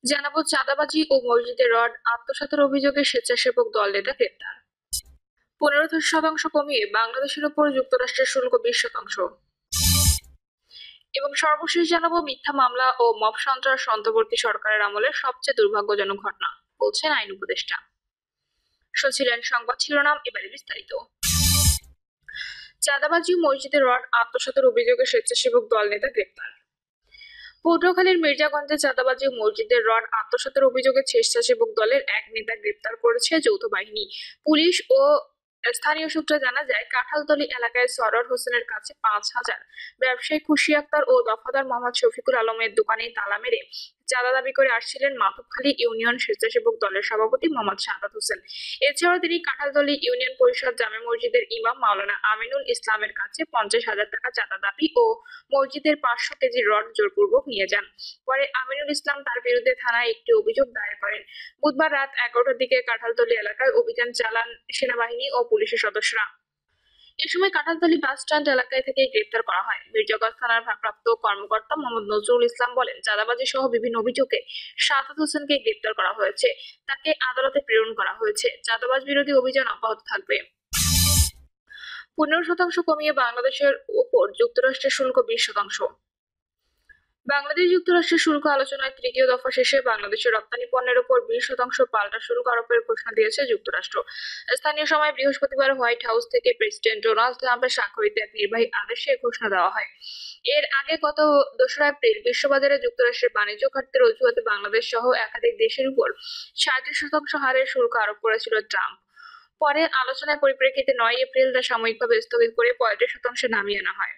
জানাবো চাঁদাবাজি ও মসজিদে রড আত্মসাতের অভিযোগে স্বেচ্ছাসেবক দল নেতা গ্রেপ্তার। 15% কমিয়ে বাংলাদেশের ওপর যুক্তরাষ্ট্রের শুল্ক 20%। এবং সর্বশেষ জানাবো মিথ্যা মামলা ও মব সন্ত্রাস অন্তর্বর্তী সরকারের আমলে সবচেয়ে দুর্ভাগ্যজনক ঘটনা, বলছেন আইন উপদেষ্টা। শুনছিলেন সংবাদ শিরোনাম, এবারে বিস্তারিত। চাঁদাবাজি ও মসজিদে রড আত্মসাতের অভিযোগে স্বেচ্ছাসেবক দল নেতা গ্রেপ্তার। পটুয়াখালীর মির্জাগঞ্জে চাঁদাবাজি ও মসজিদের রড আত্মসাতের অভিযোগে স্বেচ্ছাসেবক দলের এক নেতা গ্রেপ্তার করেছে যৌথ বাহিনী। পুলিশ ও স্থানীয় সূত্রে জানা যায়, কাঁঠালতলী এলাকায় সরোয়ার হোসেনের কাছে 5,000 ব্যবসায়ী খুশি আক্তার ও দফাদার মোহাম্মদ শফিকুল আলমের দোকানে তালা মেরে চাঁদা দাবি করে আসছিলেন মাধবখালী ইউনিয়ন স্বেচ্ছাসেবক দলের সভাপতি মোহাম্মদ সাদাত হোসেন। এছাড়াও তিনি কাঁঠালতলী ইউনিয়ন পরিষদ জামে মসজিদের ইমাম মাওলানা আমিনুল ইসলামের কাছে 50,000 টাকা চাঁদা দাবি ও মসজিদের 500 কেজি রড জোরপূর্বক নিয়ে যান। পরে আমিনুল ইসলাম তার বিরুদ্ধে থানায় একটি অভিযোগ দায়ের করেন। বুধবার রাত 11টার দিকে কাঁঠালতলী এলাকায় অভিযান চালান সেনাবাহিনী ও পুলিশের সদস্যরা। এ সময় কাঁঠালতলী বাস স্ট্যান্ড এলাকায় থেকে গ্রেপ্তার করা হয়। মির্জাগঞ্জ থানার ভারপ্রাপ্ত কর্মকর্তা মোহাম্মদ নজরুল ইসলাম বলেন, চাঁদাবাজি সহ বিভিন্ন অভিযোগে সাদাত হোসেনকে গ্রেপ্তার করা হয়েছে, তাকে আদালতে প্রেরণ করা হয়েছে। চাঁদাবাজ বিরোধী অভিযান অব্যাহত থাকবে। 15% কমিয়ে বাংলাদেশের ওপর যুক্তরাষ্ট্রের শুল্ক 20%। বাংলাদেশ যুক্তরাষ্ট্রের শুল্ক আলোচনায় তৃতীয় দফা শেষে বাংলাদেশের রপ্তানি পণ্যের উপর 20% পাল্টা শুল্ক আরোপের ঘোষণা দিয়েছে যুক্তরাষ্ট্র। স্থানীয় সময় বৃহস্পতিবার হোয়াইট হাউস থেকে প্রেসিডেন্ট ডোনাল্ড ট্রাম্পের স্বাক্ষরিত এক নির্বাহী আদেশে ঘোষণা দেওয়া হয়। এর আগে গত 2রা এপ্রিল বিশ্ববাজারে যুক্তরাষ্ট্রের বাণিজ্য ঘাটতির অজুহাতে বাংলাদেশ সহ একাধিক দেশের উপর 37% হারে শুল্ক আরোপ করেছিল ট্রাম্প। পরে আলোচনার পরিপ্রেক্ষিতে 9 এপ্রিল তা সাময়িকভাবে স্থগিত করে 35% নামিয়ে আনা হয়।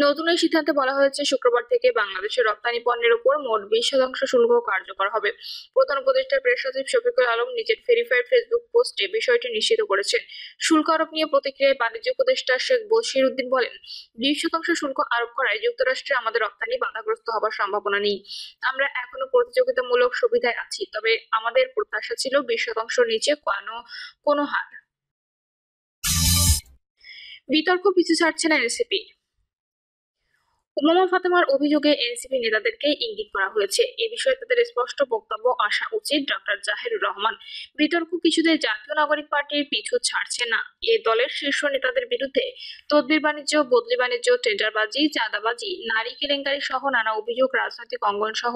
নতুন এই সিদ্ধান্তে বলা হয়েছে, শুক্রবার থেকে বাংলাদেশের রপ্তানি পণ্যের উপর মোট 20% শুল্ক কার্যকর হবে। প্রধান উপদেষ্টা প্রেস সচিব শফিকুল আলম নিজের ভেরিফাইড ফেসবুক পোস্টে বিষয়টি নিশ্চিত করেছেন। শুল্ক আরোপ নিয়ে প্রতিক্রিয়ায় বাণিজ্য উপদেষ্টা শেখ বশির উদ্দিন বলেন, 20% শুল্ক আরোপ করায় যুক্তরাষ্ট্রে আমাদের রপ্তানি বাধাগ্রস্ত হবার সম্ভাবনা নেই। আমরা এখনো প্রতিযোগিতামূলক সুবিধায় আছি, তবে আমাদের প্রত্যাশা ছিল 20% নিচে কোনো হার। বিতর্ক পিছু ছাড়ছে না এনসিপি। উমামা ফাতেমার অভিযোগে এনসিপি নেতাদেরকে ইঙ্গিত করা হয়েছে, এ বিষয়ে তাদের স্পষ্ট বক্তব্য আসা উচিত। ডক্টর জাহিরুর রহমান, বিতর্ক কিছুতে জাতীয় নাগরিক পার্টির পিছু ছাড়ছে না। এ দলের শীর্ষ নেতাদের বিরুদ্ধে তদবির বাণিজ্য, বদলি বাণিজ্য, টেন্ডারবাজি, চাঁদাবাজি, নারী কেলেঙ্কারি সহ নানা অভিযোগ রাজনৈতিক অঙ্গন সহ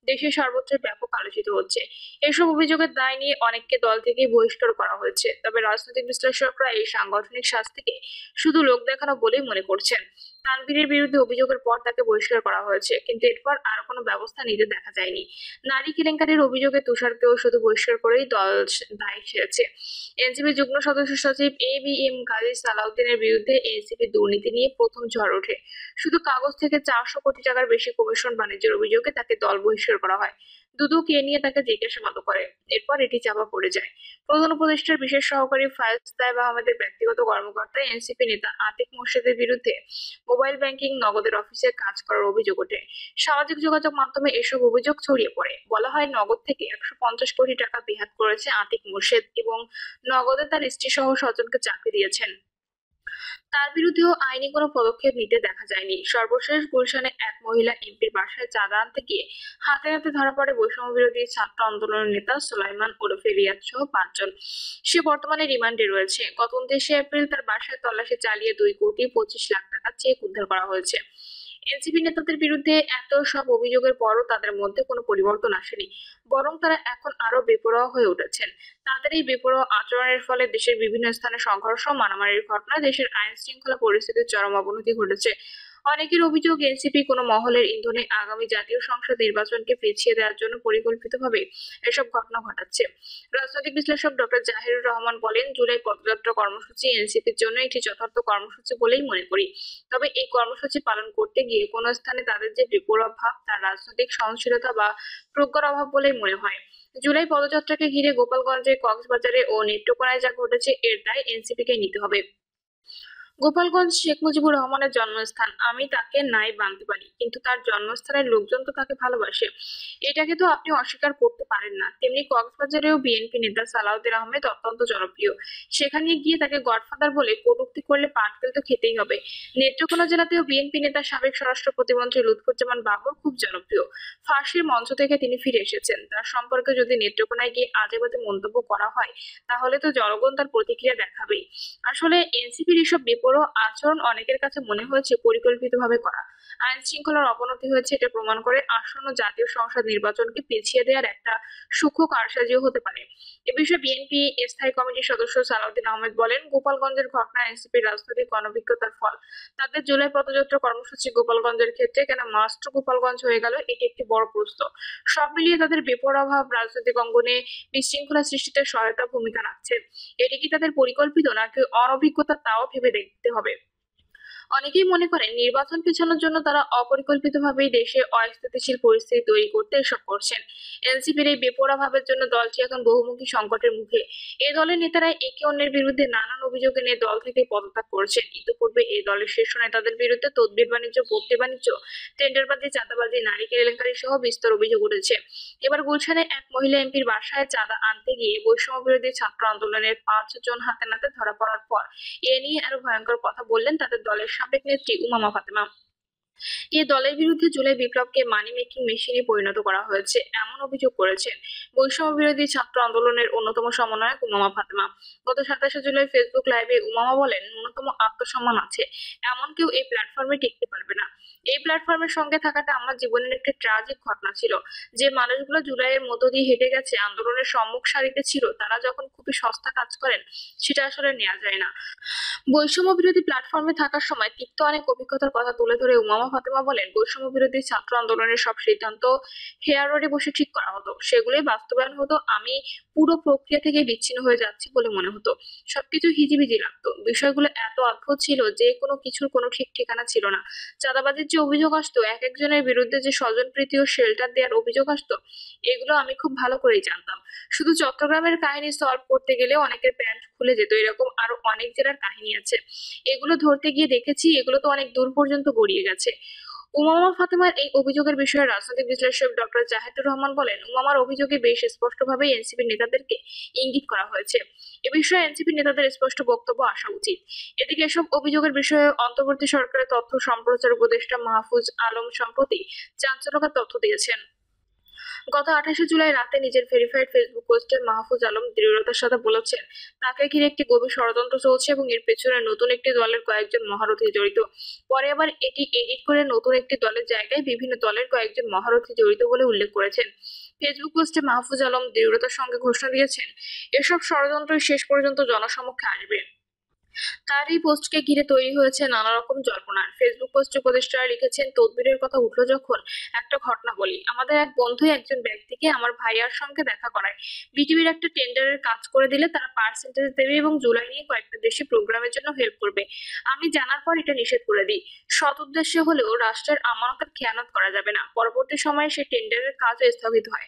দেশের সর্বত্র ব্যাপক আলোচিত হচ্ছে। এসব অভিযোগের দায় নিয়ে অনেককে দল থেকে বহিষ্কার করা হয়েছে। তবে রাজনৈতিক বিশ্লেষকরা এই সাংগঠনিক শাস্তিকে শুধু লোক দেখানো বলেই মনে করছেন। তানভীরের বিরুদ্ধে অভিযোগের পর তাকে বহিষ্কার করা হয়েছে, কিন্তু এরপর আর কোনো ব্যবস্থা নিতে দেখা যায়নি। নারী কেলেঙ্কারির অভিযোগে তুষারকেও শুধু বহিষ্কার করেই দল দায় সেরেছে। এনসিপি যুগ্ম সদস্য সচিব এ.বি.এম. কাজী সালাউদ্দিনের বিরুদ্ধে এনসিপি দুর্নীতি নিয়ে প্রথম ঝড় ওঠে। শুধু কাগজ থেকে 400 কোটি টাকার বেশি কমিশন বাণিজ্যের অভিযোগে তাকে দল বহিষ্কার করা হয়। দুদক এ নিয়ে তাকে জিজ্ঞাসাবাদ করে, এরপর এটি চাপা পড়ে যায়। প্রধান উপদেষ্টার বিশেষ সহকারী ফায়েজ সাহেব আহমেদের ব্যক্তিগত কর্মকর্তা এনসিপি নেতা আতিক মোর্শেদের বিরুদ্ধে মোবাইল ব্যাংকিং, নগদের অফিসে কাজ করার অভিযোগ ওঠে। সামাজিক যোগাযোগ মাধ্যমে এসব অভিযোগ ছড়িয়ে পড়ে। বলা হয়, নগদ থেকে 150 কোটি টাকা বেহাত করেছে আতিক মোর্শেদ এবং নগদে তার স্ত্রী সহ স্বজনকে চাকরি দিয়েছেন। তার বিরুদ্ধেও আইনি কোনো পদক্ষেপ নিতে দেখা যায়নি। সর্বশেষ গুলশানে এক মহিলা এমপির বাসায় চাঁদা আনতে গিয়ে হাতে নাতে ধরা পড়ে বৈষম্য বিরোধী ছাত্র আন্দোলনের নেতা সুলাইমান ওরফে রিয়াদ সহ 5 জন। সে বর্তমানে রিমান্ডে রয়েছে। গত 29 এপ্রিল তার বাসায় তল্লাশি চালিয়ে 2,25,00,000 টাকা চেক উদ্ধার করা হয়েছে। এনসিপি নেতাদের বিরুদ্ধে এত সব অভিযোগের পরও তাদের মধ্যে কোনো পরিবর্তন আসেনি, বরং তারা এখন আরো বেপরোয়া হয়ে উঠেছেন। তাদের এই বেপরোয়া আচরণের ফলে দেশের বিভিন্ন স্থানে সংঘর্ষ, মারামারির ঘটনায় দেশের আইন শৃঙ্খলা পরিস্থিতির চরম অবনতি ঘটেছে। অনেকের অভিযোগ, এনসিপি কোনো মহলের ইন্ধনে আগামী জাতীয় সংসদ নির্বাচনকে পিছিয়ে দেওয়ার জন্য পরিকল্পিতভাবে এসব ঘটনা ঘটাচ্ছে। রাজনৈতিক বিশ্লেষক ডক্টর জাহিরুর রহমান বলেন, জুলাই পদযাত্রা কর্মসূচি এনসিপির জন্য একটি যথার্থ কর্মসূচি বলেই মনে করি। তবে এই কর্মসূচি পালন করতে গিয়ে কোনো স্থানে তাদের যে বেপরোয়া ভাব, তা রাজনৈতিক সহনশীলতা বা প্রজ্ঞার অভাব বলেই মনে হয়। জুলাই পদযাত্রাকে ঘিরে গোপালগঞ্জে, কক্সবাজারে ও নেত্রকোনায় যা ঘটেছে, এর দায় এনসিপিকে নিতে হবে। গোপালগঞ্জ শেখ মুজিবুর রহমানের জন্মস্থান। আমি তাকে নাই মানতে পারি, কিন্তু তার জন্মস্থানের লোকজন তো তাকে ভালোবাসে, এটাকে তো আপনি অস্বীকার করতে পারেন না। তেমনি কক্সবাজারেও বিএনপি নেতা সালাউদ্দিন আহমেদ অত্যন্ত জনপ্রিয়। সেখানে গিয়ে তাকে গডফাদার বলে কটূক্তি করলে পাটকেল তো খেতেই হবে। নেত্রকোনা জেলাতেও বিএনপি নেতা সাবেক স্বরাষ্ট্র প্রতিমন্ত্রী লুৎফুজ্জামান বাবর খুব জনপ্রিয়। ফাঁসির মঞ্চ থেকে তিনি ফিরে এসেছেন। তার সম্পর্কে যদি নেত্রকোনায় গিয়ে আজে বাজে মন্তব্য করা হয়, তাহলে তো জনগণ তার প্রতিক্রিয়া দেখাবেই। আসলে এনসিপির এসব বেপরোয়া আচরণ অনেকের কাছে মনে হয়েছে পরিকল্পিতভাবে করা। আইন শৃঙ্খলার অবনতি হয়েছে, এটা প্রমাণ করে আসন্ন জাতীয় সংসদ নির্বাচনকে পিছিয়ে দেওয়ার একটা সূক্ষ্ম কারসাজিও হতে পারে। এ বিষয়ে বিএনপি স্থায়ী কমিটির সদস্য সালাউদ্দিন আহমেদ বলেন, গোপালগঞ্জের ঘটনা এনসিপির রাজনৈতিক অনভিজ্ঞতার ফল। তাদের জুলাই পদযাত্রা কর্মসূচি গোপালগঞ্জের ক্ষেত্রে কেন মাস্টার গোপালগঞ্জ হয়ে গেল, এটি একটি বড় প্রশ্ন। সব মিলিয়ে তাদের বেপরোয়া ভাব রাজনৈতিক অঙ্গনে বিশৃঙ্খলা সৃষ্টিতে সহায়তা ভূমিকা রাখছে। এটি কি তাদের পরিকল্পিত নাকি অনভিজ্ঞতা, তাও ভেবে দেখতে হবে। অনেকেই মনে করেন নির্বাচন পেছানোর জন্য তারা অপরিকল্পিতভাবেই দেশে অস্থিতিশীল পরিস্থিতি তৈরি করতে এসব করছেন। এনসিপির এই বেপরোয়া ভাবের জন্য দলটি এখন বহুমুখী সংকটের মুখে। এই দলের নেতারা একে অন্যের বিরুদ্ধে নানান অভিযোগ এনে দল থেকে পদত্যাগ করছেন। ইতিপূর্বে এই দলের শীর্ষ নেতাদের বিরুদ্ধে তদবির বাণিজ্য, ভর্তি বাণিজ্য, টেন্ডারবাজি, চাঁদাবাজি, নারী কেলেঙ্কারি সহ বিস্তর অভিযোগ উঠেছে। এবার গুলশানে এক মহিলা এমপির বাসায় চাঁদা আনতে গিয়ে বৈষম্য বিরোধী ছাত্র আন্দোলনের 5 জন হাতে নাতে ধরা পড়ার পর এ নিয়ে আরো ভয়ঙ্কর কথা বললেন তাদের দলের সাবেক নেত্রী উমামা ফাতেমা। এ দলের বিরুদ্ধে জুলাই বিপ্লবকে মানি মেকিং মেশিনে পরিণত করা হয়েছে, এমন অভিযোগ করেছেন বৈষম্য বিরোধী ছাত্র আন্দোলনের অন্যতম সমন্বয়ক উমামা ফাতেমা। গত 27 জুলাই ফেসবুক লাইভে উমামা বলেন, ন্যূনতম আত্মসম্মান আছে এমন কেউ এই প্ল্যাটফর্মে টিকতে পারবে না। এই প্ল্যাটফর্মের সঙ্গে থাকাটা আমার জীবনের একটি ট্রাজিক ঘটনা ছিল। যে মানুষগুলো জুলাইয়ের মধ্য দিয়ে হেঁটে গেছে, আন্দোলনের সম্মুখ সারিতে ছিল, তারা যখন খুবই সস্তা কাজ করেন, সেটা আসলে নেওয়া যায় না। বৈষম্য বিরোধী প্ল্যাটফর্মে থাকার সময় তিক্ত অনেক অভিজ্ঞতার কথা তুলে ধরে উমামা ফাতেমা বলেন, বৈষম্য বিরোধী ছাত্র আন্দোলনের সব সিদ্ধান্ত হেয়ার রোডে বসে ঠিক করা হতো, সেগুলোই বাস্তবায়ন হতো। আমি পুরো প্রক্রিয়া থেকে বিচ্ছিন্ন হয়ে যাচ্ছি বলে মনে হতো। সবকিছু হিজিবিজি লাগতো। বিষয়গুলো এত অদ্ভুত ছিল যে কোনো কিছুর কোনো ঠিক ঠিকানা ছিল না। চাঁদাবাজির যে অভিযোগ আসতো, এক একজনের বিরুদ্ধে যে স্বজনপ্রীতি ও শেল্টার দেওয়ার অভিযোগ আসতো, এগুলো আমি খুব ভালো করেই জানতাম। শুধু চট্টগ্রামের কাহিনী সলভ করতে গেলে অনেকের প্যান্ট খুলে যেত। এরকম আরো অনেক জেলার কাহিনী আছে, এগুলো ধরতে গিয়ে দেখেছি এগুলো তো অনেক দূর পর্যন্ত গড়িয়ে গেছে। উমামা ফাতেমার এই অভিযোগের বিষয়ে রাজনৈতিক বিশ্লেষক ডক্টর জাহিদুর রহমান বলেন, উমামার অভিযোগে বেশ স্পষ্টভাবে এনসিপি নেতাদেরকে ইঙ্গিত করা হয়েছে। এ বিষয়ে এনসিপি নেতাদের স্পষ্ট বক্তব্য আসা উচিত। এদিকে এসব অভিযোগের বিষয়ে অন্তর্বর্তী সরকারের তথ্য সম্প্রচার উপদেষ্টা মাহফুজ আলম সম্প্রতি চাঞ্চল্যকর তথ্য দিয়েছেন। গত 28 জুলাই রাতে নিজের ভেরিফাইড ফেসবুক পোস্টে মাহফুজ আলম দৃঢ়তার সাথে বলেছেন, তাকে ঘিরে একটি গভীর ষড়যন্ত্র চলছে এবং এর পেছনে নতুন একটি দলের কয়েকজন মহারথী জড়িত। পরে আবার এটি এডিট করে নতুন একটি দলের জায়গায় বিভিন্ন দলের কয়েকজন মহারথী জড়িত বলে উল্লেখ করেছেন। ফেসবুক পোস্টে মাহফুজ আলম দৃঢ়তার সঙ্গে ঘোষণা দিয়েছেন, এসব ষড়যন্ত্রই শেষ পর্যন্ত জনসমক্ষে আসবে। তার এই পোস্টকে ঘিরে তৈরি হয়েছে নানা রকম জল্পনা। ফেসবুক পোস্টে উপদেষ্টারা লিখেছেন, তদবিরের কথা উঠলো যখন একটা ঘটনা বলি। আমাদের এক বন্ধু একজন ব্যক্তিকে আমার ভাইয়ার সঙ্গে দেখা করায়। বিটিভির একটা টেন্ডারের কাজ করে দিলে তারা পার্সেন্টেজ দেবে এবং জুলাই নিয়ে কয়েকটা দেশে প্রোগ্রামের জন্য হেল্প করবে। আমি জানার পর এটা নিষেধ করে দিই। সৎ উদ্দেশ্যে হলেও রাষ্ট্রের আমানতের খেয়ানত করা যাবে না। পরবর্তী সময়ে সেই টেন্ডারের কাজও স্থগিত হয়।